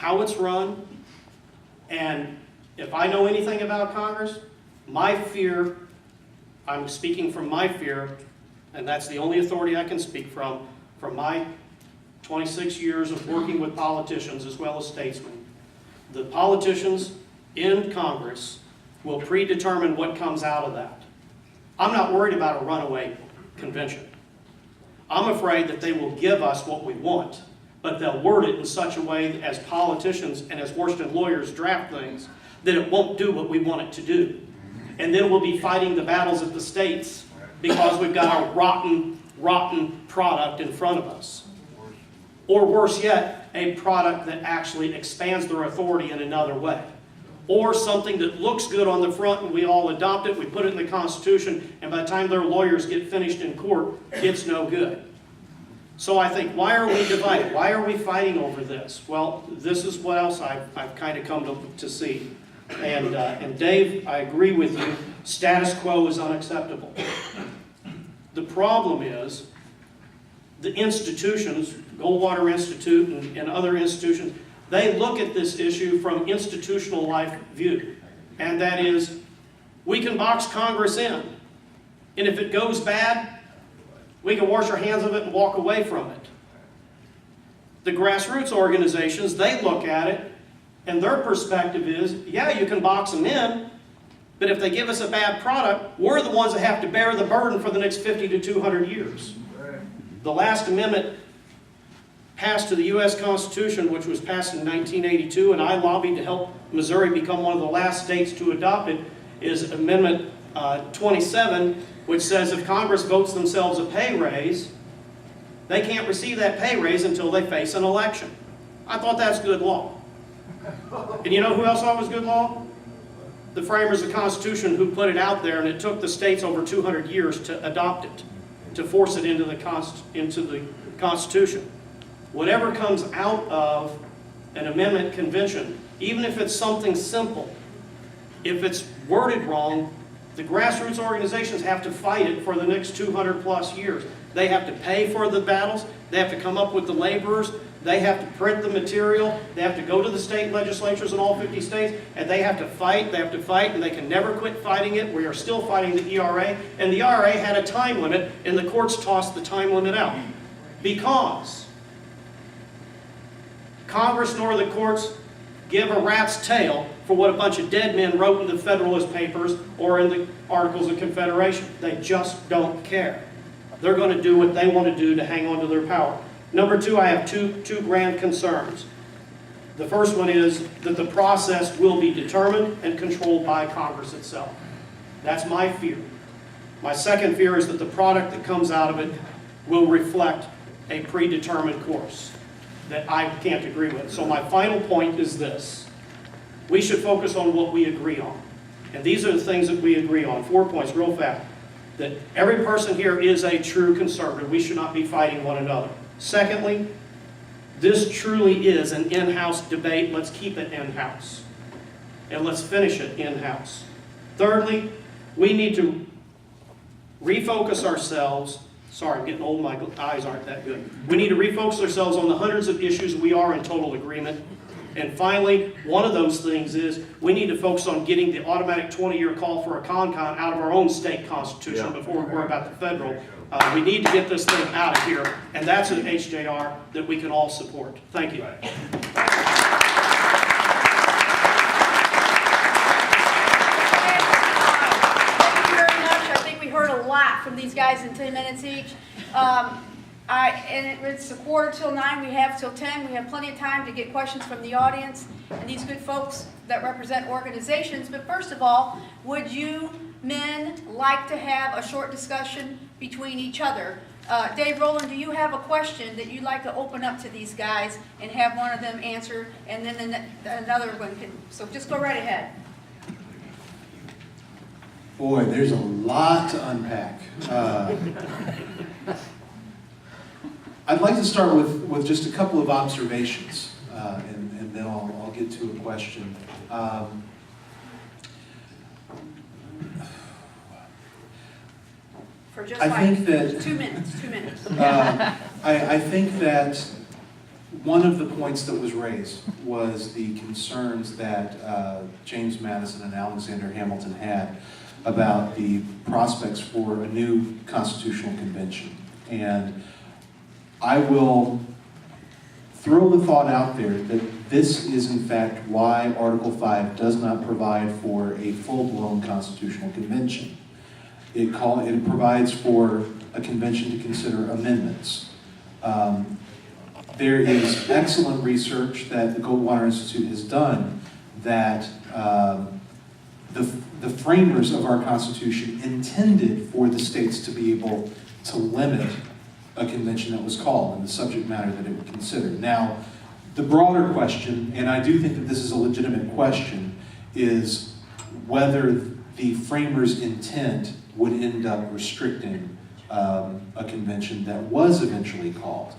how it's run. And if I know anything about Congress, my fear, I'm speaking from my fear, and that's the only authority I can speak from my 26 years of working with politicians as well as statesmen. The politicians in Congress will predetermine what comes out of that. I'm not worried about a runaway convention. I'm afraid that they will give us what we want, but they'll word it in such a way as politicians and as Washington lawyers draft things that it won't do what we want it to do. And then we'll be fighting the battles of the states because we've got a rotten product in front of us. Or worse yet, a product that actually expands their authority in another way. Or something that looks good on the front and we all adopt it, we put it in the Constitution, and by the time their lawyers get finished in court, it's no good. So I think, why are we divided? Why are we fighting over this? Well, this is what else I've kind of come to see. And Dave, I agree with you, status quo is unacceptable. The problem is, the institutions, Goldwater Institute and other institutions, they look at this issue from institutional life view. And that is, we can box Congress in. And if it goes bad, we can wash our hands of it and walk away from it. The grassroots organizations, they look at it, and their perspective is, yeah, you can box them in, but if they give us a bad product, we're the ones that have to bear the burden for the next 50 to 200 years. The last amendment passed to the U.S. Constitution, which was passed in 1982, and I lobbied to help Missouri become one of the last states to adopt it, is Amendment 27, which says if Congress votes themselves a pay raise, they can't receive that pay raise until they face an election. I thought that's good law. And you know who else thought it was good law? The framers of the Constitution, who put it out there, and it took the states over 200 years to adopt it, to force it into the Constitution. Whatever comes out of an amendment convention, even if it's something simple, if it's worded wrong, the grassroots organizations have to fight it for the next 200 plus years. They have to pay for the battles, they have to come up with the laborers, they have to print the material, they have to go to the state legislatures in all 50 states, and they have to fight, and they can never quit fighting it. We are still fighting the ERA, and the ERA had a time limit, and the courts tossed the time limit out. Because Congress nor the courts give a rat's tail for what a bunch of dead men wrote in the Federalist Papers or in the Articles of Confederation. They just don't care. They're going to do what they want to do to hang on to their power. Number two, I have two grand concerns. The first one is that the process will be determined and controlled by Congress itself. That's my fear. My second fear is that the product that comes out of it will reflect a predetermined course that I can't agree with. So my final point is this. We should focus on what we agree on. And these are the things that we agree on. 4 points, real fast. That every person here is a true conservative. We should not be fighting one another. Secondly, this truly is an in-house debate. Let's keep it in-house. And let's finish it in-house. Thirdly, we need to refocus ourselves. Sorry, I'm getting old, my eyes aren't that good. We need to refocus ourselves on the hundreds of issues we are in total agreement. And finally, one of those things is we need to focus on getting the automatic 20-year call for a con out of our own state constitution before we worry about the federal. We need to get this thing out of here, and that's an HJR that we can all support. Thank you. Thank you very much. I think we heard a lot from these guys in 10 minutes each. It's a quarter till 9. We have till 10. We have plenty of time to get questions from the audience and these good folks that represent organizations. But first of all, would you men like to have a short discussion between each other? Dave Rowland, do you have a question that you'd like to open up to these guys and have one of them answer, and then another one can? So just go right ahead. Boy, there's a lot to unpack. I'd like to start with just a couple of observations, and then I'll get to a question. For just I think that 2 minutes. 2 minutes. I think that one of the points that was raised was the concerns that James Madison and Alexander Hamilton had about the prospects for a new constitutional convention. And I will throw the thought out there that this is in fact why Article 5 does not provide for a full-blown constitutional convention. It provides for a convention to consider amendments. There is excellent research that the Goldwater Institute has done that the framers of our Constitution intended for the states to be able to limit a convention that was called and the subject matter that it would consider. Now, the broader question, and I do think that this is a legitimate question, is whether the framers' intent would end up restricting a convention that was eventually called.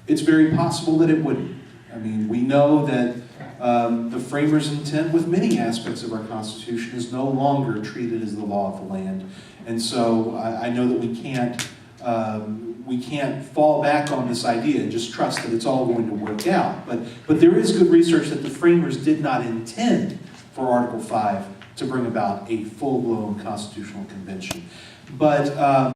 It's very possible that it wouldn't. I mean, we know that the framers' intent with many aspects of our Constitution is no longer treated as the law of the land. And so I know that we can't fall back on this idea and just trust that it's all going to work out. But there is good research that the framers did not intend for Article 5 to bring about a full-blown constitutional convention. But